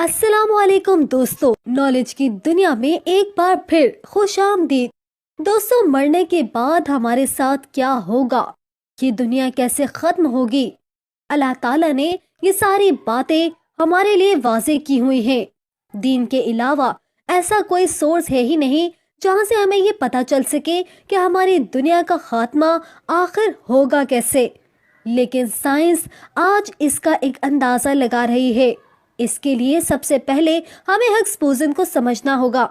अस्सलाम वालेकुम दोस्तों, नॉलेज की दुनिया में एक बार फिर खुश आमदीद। दोस्तों, मरने के बाद हमारे साथ क्या होगा, ये दुनिया कैसे खत्म होगी, अल्लाह ताला ने ये सारी बातें हमारे लिए वाज़ेह की हुई हैं। दीन के अलावा ऐसा कोई सोर्स है ही नहीं जहाँ से हमें ये पता चल सके कि हमारी दुनिया का खात्मा आखिर होगा कैसे। लेकिन साइंस आज इसका एक अंदाजा लगा रही है। इसके लिए सबसे पहले हमें हग्स बोसन को समझना होगा,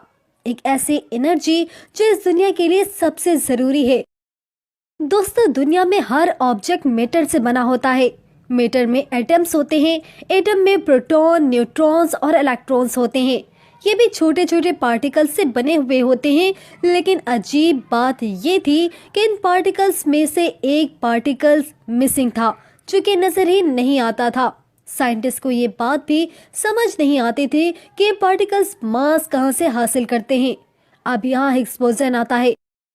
एक ऐसी एनर्जी जो इस दुनिया के लिए सबसे जरूरी है। दोस्तों, दुनिया में हर ऑब्जेक्ट मैटर से बना होता है। मैटर में एटम्स होते हैं। एटम में प्रोटॉन, न्यूट्रॉन्स और इलेक्ट्रॉन्स होते हैं। ये भी छोटे छोटे पार्टिकल्स से बने हुए होते हैं। लेकिन अजीब बात ये थी कि इन पार्टिकल्स में से एक पार्टिकल्स मिसिंग था, जो कि नजर ही नहीं आता था। साइंटिस्ट को ये बात भी समझ नहीं आती थी कि ये पार्टिकल्स मास कहाँ से हासिल करते हैं। अब यहाँ हिग्स बोसन आता है।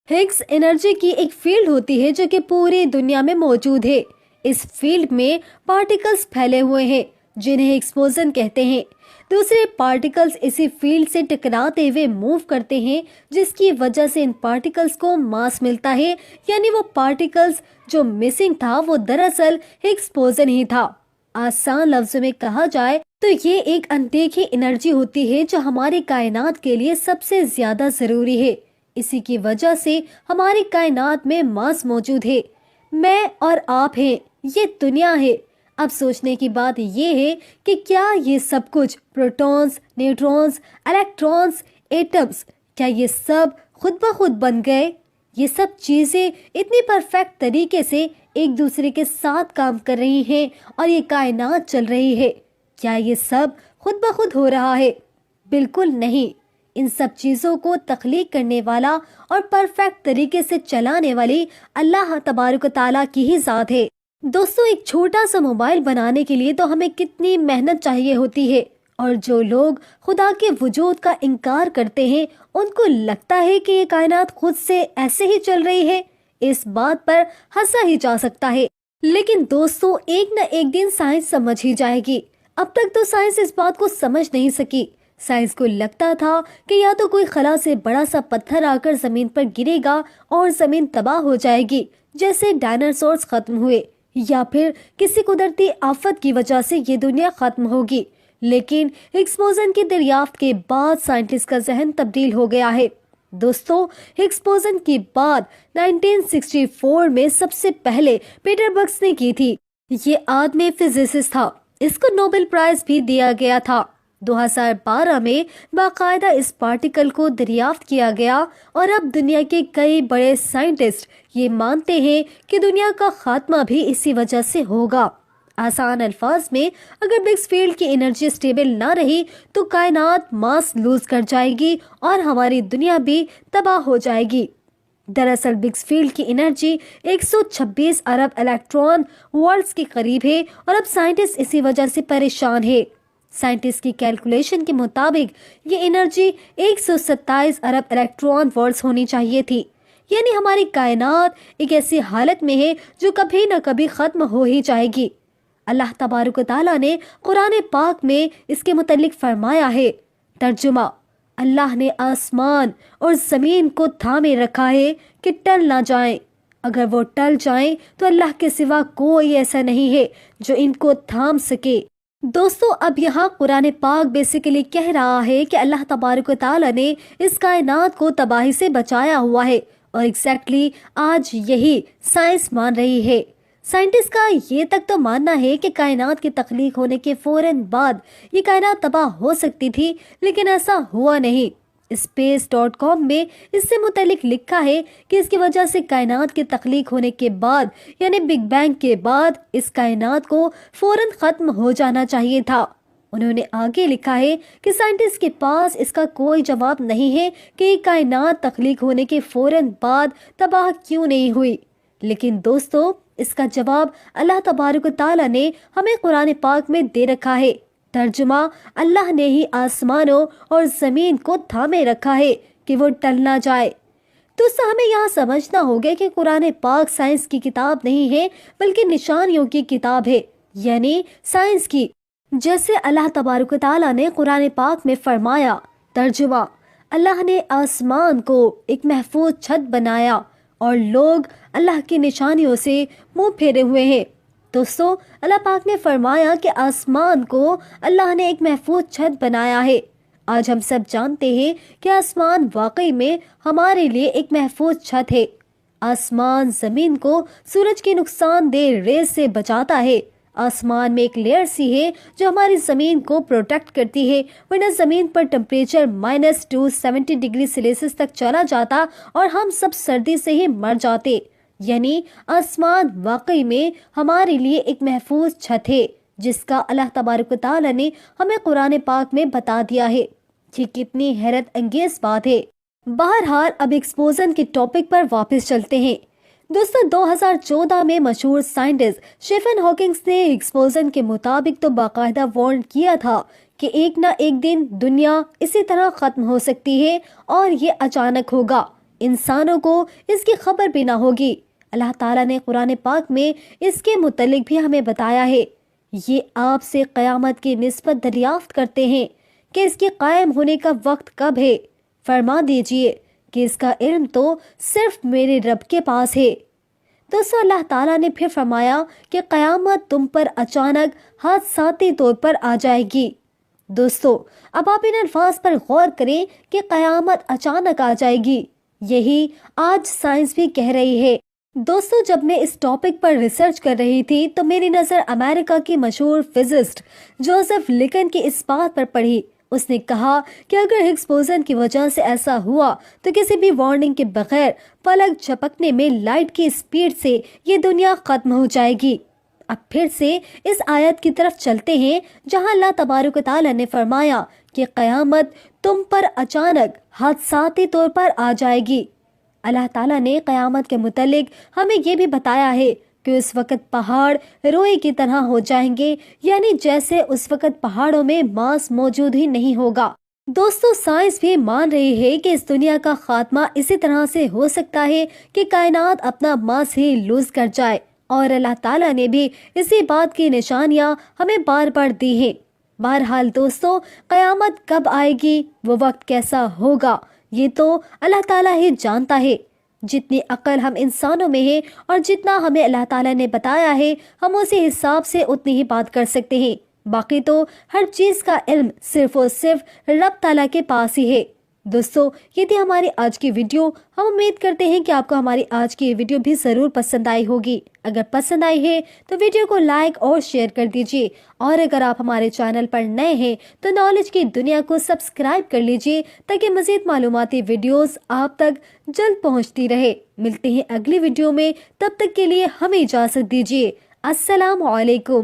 हिग्स एनर्जी की एक फील्ड होती है जो कि पूरी दुनिया में मौजूद है। इस फील्ड में पार्टिकल्स फैले हुए हैं जिन्हें हिग्स बोसन कहते हैं। दूसरे पार्टिकल्स इसी फील्ड से टकराते हुए मूव करते हैं, जिसकी वजह से इन पार्टिकल्स को मास मिलता है। यानी वो पार्टिकल्स जो मिसिंग था वो दरअसल हिग्स बोसन ही था। आसान लफ्जों में कहा जाए तो ये एक अनदेखी एनर्जी होती है जो हमारी कायनात के लिए सबसे ज्यादा जरूरी है। इसी की वजह से हमारी कायनात में मास मौजूद है। मैं और आप हैं, ये दुनिया है। अब सोचने की बात ये है कि क्या ये सब कुछ प्रोटॉन्स, न्यूट्रॉन्स, इलेक्ट्रॉन्स, एटम्स, क्या ये सब खुद ब खुद बन गए? ये सब चीजें इतनी परफेक्ट तरीके से एक दूसरे के साथ काम कर रही हैं और ये कायनात चल रही है। क्या ये सब खुद ब खुद हो रहा है? बिल्कुल नहीं। इन सब चीजों को तख्लीक करने वाला और परफेक्ट तरीके से चलाने वाली अल्लाह तबारक ताला की ही जात है। दोस्तों, एक छोटा सा मोबाइल बनाने के लिए तो हमें कितनी मेहनत चाहिए होती है, और जो लोग खुदा के वजूद का इनकार करते हैं उनको लगता है कि ये कायनात खुद से ऐसे ही चल रही है। इस बात पर हंसा ही जा सकता है। लेकिन दोस्तों, एक न एक दिन साइंस समझ ही जाएगी। अब तक तो साइंस इस बात को समझ नहीं सकी। साइंस को लगता था कि या तो कोई खला से बड़ा सा पत्थर आकर जमीन पर गिरेगा और जमीन तबाह हो जाएगी जैसे डायनासोर्स खत्म हुए, या फिर किसी कुदरती आफत की वजह से ये दुनिया खत्म होगी। लेकिन हिग्स बोसन की दरियाफ्त के बाद साइंटिस्ट का जहन तब्दील हो गया है। दोस्तों, हिग्स बोसन की बात 1964 में सबसे पहले पीटर बक्स ने की थी। ये आदमी फिजिसिस्ट था। इसको नोबेल प्राइज भी दिया गया था। 2012 में बाकायदा इस पार्टिकल को दरियाफ्त किया गया और अब दुनिया के कई बड़े साइंटिस्ट ये मानते हैं कि दुनिया का खात्मा भी इसी वजह से होगा। आसान अल्फाज में, अगर बिग्स फील्ड की एनर्जी स्टेबल ना रही तो कायनात मास लूज कर जाएगी और हमारी दुनिया भी तबाह हो जाएगी। दरअसल बिग्स फील्ड की एनर्जी 126 अरब इलेक्ट्रॉन वोल्ट्स के करीब है और अब साइंटिस्ट इसी वजह से परेशान है। साइंटिस्ट की कैलकुलेशन के मुताबिक ये एनर्जी 127 अरब इलेक्ट्रॉन वोल्ट्स होनी चाहिए थी। यानी हमारी कायनात एक ऐसी हालत में है जो कभी न कभी खत्म हो ही जाएगी। अल्लाह तबारक ताला ने कुरान पाक में इसके मुतल्लिक फरमाया है, तर्जुमा, अल्लाह ने आसमान और ज़मीन को थामे रखा है कि टल ना जाएं। अगर वो टल जाएं तो अल्लाह के सिवा कोई ऐसा नहीं है जो इनको थाम सके। दोस्तों, अब यहाँ कुरान पाक बेसिकली कह रहा है कि अल्लाह तबारक ताला ने इस कायनात को तबाही से बचाया हुआ है, और एग्जैक्टली आज यही साइंस मान रही है। साइंटिस्ट का ये तक तो मानना है कि कायनात की तख्लीक होने के फौरन बाद ये कायनात तबाह हो सकती थी, लेकिन ऐसा हुआ नहीं। space.com में इससे मुतालिक लिखा है कि इसकी वजह से कायनात की तख्लीक होने के बाद यानी बिग बैंग के बाद इस कायनात को फौरन खत्म हो जाना चाहिए था। उन्होंने आगे लिखा है कि साइंटिस्ट के पास इसका कोई जवाब नहीं है कि कायनात तख्लीक होने के फौरन बाद तबाह क्यों नहीं हुई। लेकिन दोस्तों, इसका जवाब अल्लाह तबारक ताला ने हमें कुरान पाक में दे रखा है। तर्जुमा, अल्लाह ने ही आसमानों और जमीन को थामे रखा है कि वो टल ना जाए। तो हमें यहाँ समझना होगा कि कुरान पाक साइंस की किताब नहीं है बल्कि निशानियों की किताब है, यानी साइंस की। जैसे अल्लाह तबारक व तआला ने कुरान पाक में फरमाया, तर्जुमा, अल्लाह ने आसमान को एक महफूज छत बनाया और लोग अल्लाह की निशानियों से मुंह फेरे हुए हैं। दोस्तों, अल्लाह पाक ने फरमाया कि आसमान को अल्लाह ने एक महफूज छत बनाया है। आज हम सब जानते हैं कि आसमान वाकई में हमारे लिए एक महफूज छत है। आसमान जमीन को सूरज की नुकसानदेह रेस से बचाता है। आसमान में एक लेयर सी है जो हमारी जमीन को प्रोटेक्ट करती है, वरना जमीन पर टेम्परेचर -270 डिग्री सेल्सियस तक चला जाता और हम सब सर्दी से ही मर जाते। यानी आसमान वाकई में हमारे लिए एक महफूज छत है, जिसका अल्लाह तबारक व तआला ने हमें कुरान पाक में बता दिया है। ये कितनी हैरत अंगेज बात है। बहरहाल अब एक्सपोजन के टॉपिक पर वापस चलते हैं। दोस्तों, 2014 में मशहूर साइंटिस्ट स्टीफन हॉकिंग्स ने एक्सपोजन के मुताबिक तो बाकायदा वार्न किया था कि एक ना एक दिन दुनिया इसी तरह खत्म हो सकती है और ये अचानक होगा। इंसानों को इसकी खबर भी ना होगी। अल्लाह ताला ने कुरान पाक में इसके मुतल्लिक भी हमें बताया है। ये आपसे क़यामत की निस्बत दरियाफ्त करते हैं कि इसके कायम होने का वक्त कब है। फरमा दीजिए कि इसका इल्म तो सिर्फ मेरे रब के पास है। दोस्तों, अल्लाह ताला ने फिर फरमाया कि क़यामत तुम पर अचानक हादसाती तौर पर आ जाएगी। दोस्तों, अब आप इन अल्फाज पर गौर करें कि क़यामत अचानक आ जाएगी। यही आज साइंस भी कह रही है। दोस्तों, जब मैं इस टॉपिक पर रिसर्च कर रही थी तो मेरी नज़र अमेरिका की मशहूर फिजिस्ट जोसेफ लिकन की इस बात पर पड़ी। उसने कहा कि अगर हिग्स बोसन की वजह से ऐसा हुआ तो किसी भी वार्निंग के बगैर पलक झपकने में लाइट की स्पीड से ये दुनिया खत्म हो जाएगी। अब फिर से इस आयत की तरफ चलते हैं जहां अल्लाह तबारक व तआला ने फरमाया कि क़यामत तुम पर अचानक हादसाती तौर पर आ जाएगी। अल्लाह ताला ने क़यामत के मुतालिक हमें ये भी बताया है कि उस वक़्त पहाड़ रोई की तरह हो जाएंगे, यानी जैसे उस वक़्त पहाड़ों में मांस मौजूद ही नहीं होगा। दोस्तों, साइंस भी मान रही है कि इस दुनिया का खात्मा इसी तरह से हो सकता है कि कायनात अपना मांस ही लूज कर जाए, और अल्लाह ताला ने भी इसी बात की निशानियां हमें बार बार दी हैं। बहरहाल दोस्तों, क़यामत कब आएगी, वो वक्त कैसा होगा, ये तो अल्लाह ताला ही जानता है। जितनी अक्ल हम इंसानों में है और जितना हमें अल्लाह ताला ने बताया है, हम उसी हिसाब से उतनी ही बात कर सकते हैं। बाकी तो हर चीज़ का इल्म सिर्फ और सिर्फ रब ताला के पास ही है। दोस्तों, ये थी हमारी आज की वीडियो। हम उम्मीद करते हैं कि आपको हमारी आज की वीडियो भी ज़रूर पसंद आई होगी। अगर पसंद आई है तो वीडियो को लाइक और शेयर कर दीजिए, और अगर आप हमारे चैनल पर नए हैं तो नॉलेज की दुनिया को सब्सक्राइब कर लीजिए ताकि मज़ीद मालूमाती वीडियोस आप तक जल्द पहुंचती रहे। मिलते हैं अगली वीडियो में, तब तक के लिए हमें इजाज़त दीजिए। अस्सलाम वालेकुम।